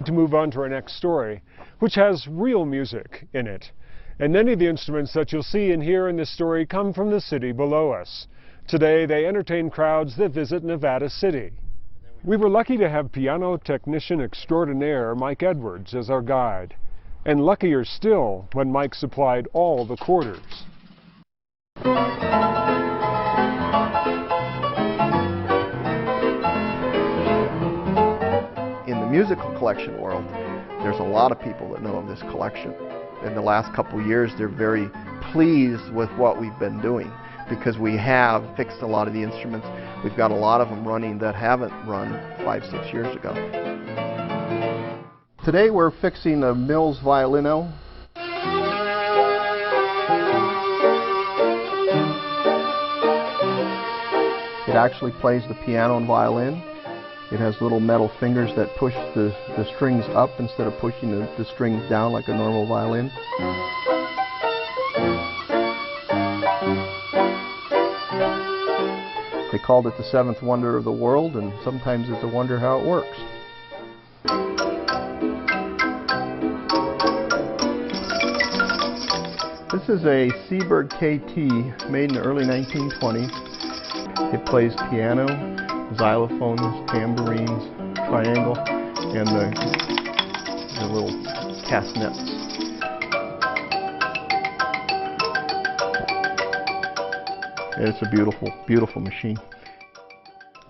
To move on to our nenext story, which has real music in it. And many of the instruments that you'll see and hear in this story come from the city below us. Today they entertain crowds that visit Nevada City. We were lucky to have piano technician extraordinaire Mike Edwards as our guide. And luckier still when Mike supplied all the quarters. In the musical collection world, there's a lot of people that know of this collection. In the last couple of years, they're very pleased with what we've been doing because we have fixed a lot of the instruments. We've got a lot of them running that haven't run 5-6 years ago. Today we're fixing a mills-violino. It actually plays the piano and violin. It has little metal fingers that push the strings up instead of pushing the strings down like a normal violin. They called it the seventh wonder of the world, and sometimes it's a wonder how it works. This is a Seaberg KT made in the early 1920s. It plays piano, xylophones, tambourines, triangle, and the little castanets. It's a beautiful, beautiful machine.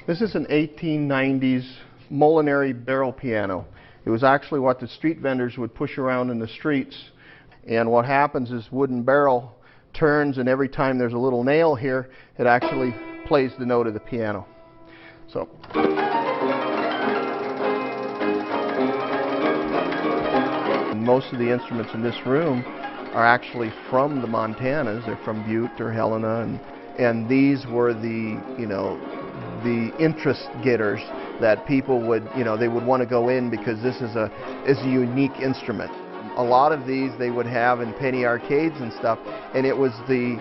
This is an 1890s Molinari barrel piano. It was actually what the street vendors would push around in the streets. And what happens is wooden barrel turns, and every time there's a little nail here, it actually plays the note of the piano. So. Most of the instruments in this room are actually from the Montanas. They're from Butte or Helena, and these were the, you know, the interest getters that people would, you know, they would want to go in because this is a unique instrument. A lot of these they would have in penny arcades and stuff, and it was the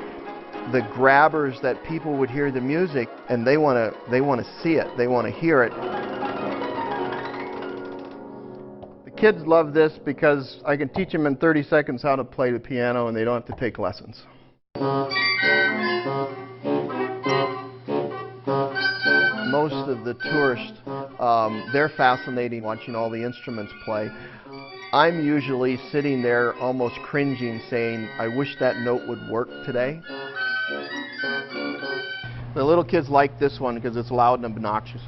grabbers that people would hear the music and they want to see it, they want to hear it. The kids love this because I can teach them in 30 seconds how to play the piano and they don't have to take lessons. Most of the tourists, they're fascinated watching all the instruments play. I'm usually sitting there almost cringing saying, I wish that note would work today. The little kids like this one because it's loud and obnoxious.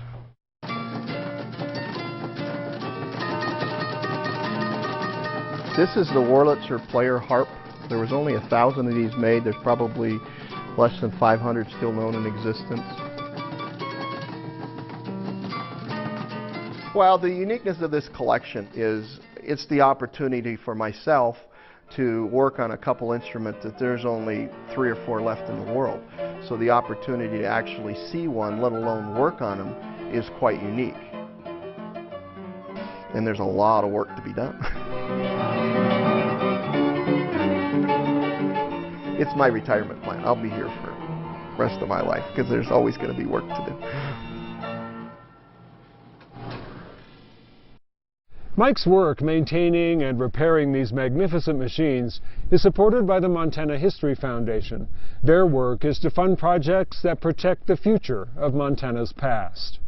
This is the Wurlitzer player harp. There was only 1,000 of these made. There's probably less than 500 still known in existence. Well, the uniqueness of this collection is it's the opportunity for myself to work on a couple instruments that there's only 3 or 4 left in the world. So the opportunity to actually see one, let alone work on them, is quite unique. And there's a lot of work to be done. It's my retirement plan. I'll be here for the rest of my life because there's always going to be work to do. Mike's work maintaining and repairing these magnificent machines is supported by the Montana History Foundation. Their work is to fund projects that protect the future of Montana's past.